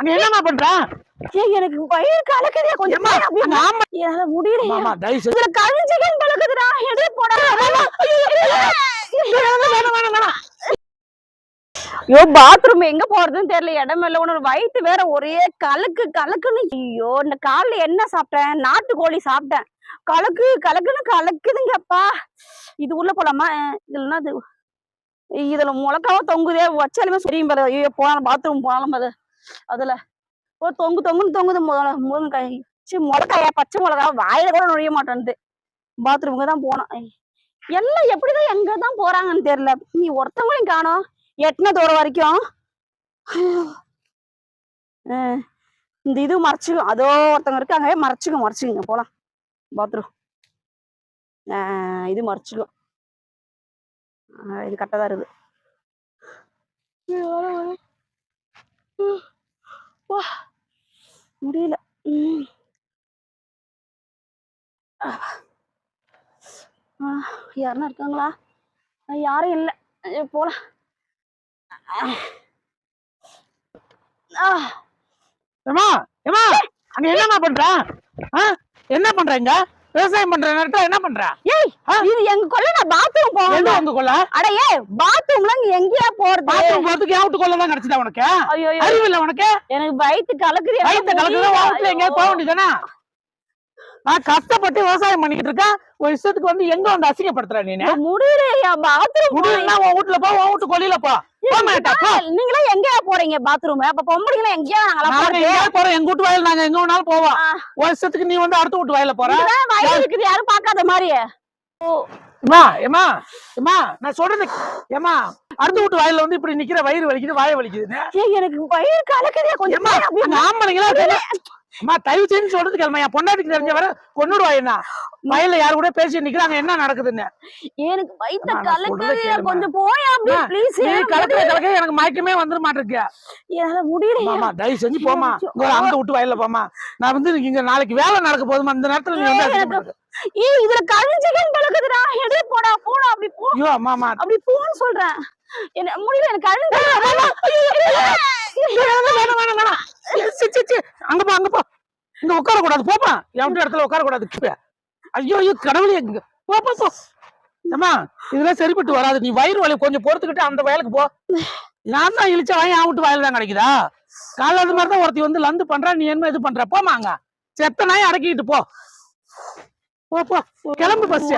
அங்க என்னமா பண்ற? எனக்கு வயிறு கலக்குதே கொஞ்சம் என்னால முடியலையா இதுல கழிஞ்சிக்கன்னு பழக்குதுடா எடுத்து போடா ஐயோ பாத்ரூம் எங்க போறதுன்னு தெரியல இடம் இல்ல உன்னோட வயிற்று வேற ஒரே கலக்குன்னு ஐயோ இந்த காலைல என்ன சாப்பிட்டேன் நாட்டுக்கோழி சாப்பிட்டேன் கலக்குன்னு கலக்குதுங்கப்பா இது உள்ள போலாமா இதுலன்னா அது இதுல முளக்காவோ தொங்குதே வச்சாலுமே சரியும் பாரு ஐயோ போனாலும் பாத்ரூம் போனாலும் அது அதுல ஓ தொங்குன்னு தொங்குது முருங்காய் மிளகாயா பச்சை மிளகா வாயில கூட நுழைய மாட்டேன்து பாத்ரூமுக்கு தான் போனோம் எல்லாம் எப்படிதான் எங்கதான் போறாங்கன்னு தெரியல நீ ஒருத்தவங்களையும் காணோம் எட்டின தூரம் வரைக்கும் இந்த இது மறைச்சுக்கும் அதோ ஒருத்தவங்க இருக்காங்க மறைச்சுக்குங்க போலாம் பாத்ரூம் இது மறைச்சுக்கும் இது கரெக்டாக தான் இருக்குது முடியல யாருன்னா இருக்காங்களா யாரும் இல்லை போலாம் அங்க என்னமா பண்ற? என்ன பண்றீங்க? விவசாயம் பண்ற நேரத்துல என்ன பண்ற? இது எங்க கொல்ல நான் பாத்ரூம் போறேன். உங்க கொல்ல? அட ஏய் பாத்ரூம்ல நீ எங்கயா போறது? பாத்ரூம் போறதுக்கு யாவுட்டு கொல்ல தான் கிடைச்சதா உனக்கு? அறிவு இல்ல உனக்கு? எனக்கு வயித்து கலக்குது. வயித்து கலக்குது வாவுட்ல எங்க போக வேண்டியதானே? நான் கஷ்டப்பட்டு விவசாயம் பண்ணிட்டு இருக்கேன் ஒரு இஷ்டத்துக்கு வந்து எங்க வந்து அசிங்கப்படுத்துற நீ? முடியலையா பாத்ரூம் முடியலன்னா உன் வீட்டுல போ உன் வீட்டு கொல்லில போ. நீங்களா எங்கயா போறீங்க பாத்ரூம்? அப்ப பொம்பளைங்களா எங்கயா போறோம் எங்க வீட்டு வயல் நாங்க எங்க வேணாலும் போவோம். ஒரு இஷ்டத்துக்கு நீ வந்து அடுத்த வீட்டு வயல்ல போற. வயல் இருக்குது யாரும் பாக்காத மாதிரி. நான் சொல்றது ஏமா அடுத்த வீட்டு வயல்ல வந்து இப்படி நிக்கிற வயிறு வலிக்குது வாய வலிக்குதுன்னு எனக்கு வயிறு கலக்குதே கொஞ்சம் ஆம்பளைங்களா அம்மா தயவு செஞ்சு சொல்றது கேளுமா என் பொண்டாட்டிக்கு தெரிஞ்ச வர கொன்னுடுவா என்ன வயல்ல யாரு கூட பேசி நிக்கிறாங்க என்ன நடக்குதுன்னு எனக்கு வயித்த கலக்குது கொஞ்சம் போய் அப்படியே ப்ளீஸ் நீ கலக்க எனக்கு மயக்கமே வந்துட மாட்டிருக்கு என்னால முடியல தயவு செஞ்சு போமா அந்த விட்டு வயல்ல போமா நான் வந்து இங்க நாளைக்கு வேலை நடக்க போதுமா அந்த நேரத்துல நீ வந்து இதுல கழிஞ்சிக்கன்னு பழக்குதுடா எடுத்து போடா அப்படி போ ஐயோ அம்மா அப்படி போன்னு சொல்றேன் என்ன முடியல எனக்கு கழிஞ்சு அங்க போ இங்க உட்கார கூடாது போப்பா என் இடத்துல உட்கார கூடாது ஐயோ கடவுளே போ ஏமா இதெல்லாம் சரிப்பட்டு வராது நீ வயிறு வலி கொஞ்சம் பொறுத்துக்கிட்டு அந்த வயலுக்கு போ நான் தான் இழிச்ச வாங்கி ஆவிட்டு வயல் தான் கிடைக்குதா காலைல அது மாதிரிதான் ஒருத்தி வந்து லந்து பண்றா நீ என்ன இது பண்ற போமாங்க செத்த நாய் அடக்கிட்டு போ கிளம்பு பஸ்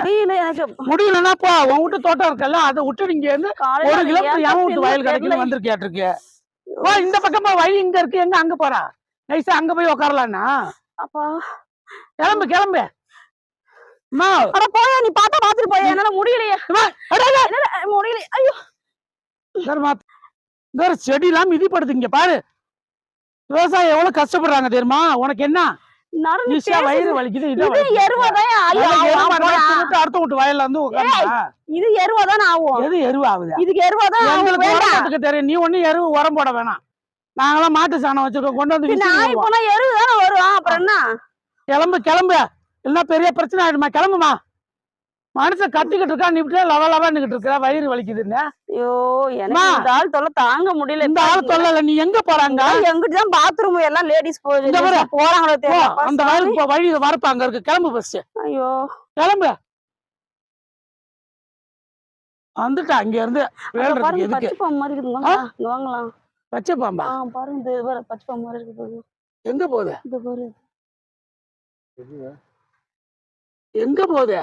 முடியலன்னா போ உன் வீட்டு தோட்டம் இருக்கல அதை விட்டு நீங்க வந்து 1 கிலோமீட்டர் என் வீட்டு வயல் கிடைக்குன்னு வந்திருக்கேட்டிருக்கு ஓ இந்த பக்கமா வழி இங்க இருக்கு எங்க அங்க போறா நைஸா அங்க போய் உட்காரலான்னா அப்பா கிளம்பு போயா நீ பாத்தா பாத்துட்டு போயா என்னால முடியலையே முடியல ஐயோ செடி எல்லாம் மிதிப்படுது இங்க பாரு விவசாயம் எவ்வளவு கஷ்டப்படுறாங்க தெரியுமா உனக்கு என்ன வயிறு வலிக்குது அடுத்த வீட்டு வயல்ல வந்து இது எருவாதான் ஆகும் எது எருவாகுது இதுக்கு எருவாதான் தெரியும் நீ ஒண்ணு எருவு உரம் போட வேணாம் நாங்களாம் மாட்டு சாணம் வச்சிருக்கோம் கொண்டு வந்து எருவு தானே வரும் அப்புறம் என்ன கிளம்பு இல்லைன்னா பெரிய பிரச்சனை ஆயிடுமா கிளம்புமா மனுஷன் கட்டிக்கிட்டு இருக்கா நீ இப்படியே லவலவான்னுகிட்டு இருக்கா வயிறு வலிக்குதுன்னு ஐயோ இந்த ஆள் தொல்லை தாங்க முடியல இந்த ஆள் தொல்லை நீ எங்க போறாங்க எங்கிட்டதான் பாத்ரூம் எல்லாம் லேடிஸ் போறாங்களோ அந்த வயலுக்கு வழி வரப்ப அங்க இருக்கு கிளம்பு பஸ் ஐயோ கிளம்பு வந்துட்டா அங்க இருந்து பச்சை பாம்பு மாதிரி இருக்குங்க வாங்கலாம் பச்சை பாம்பா பாருங்க இது பச்சை பாம்பு மாதிரி இருக்கு எங்க போகுது இது பாரு எங்க போகுது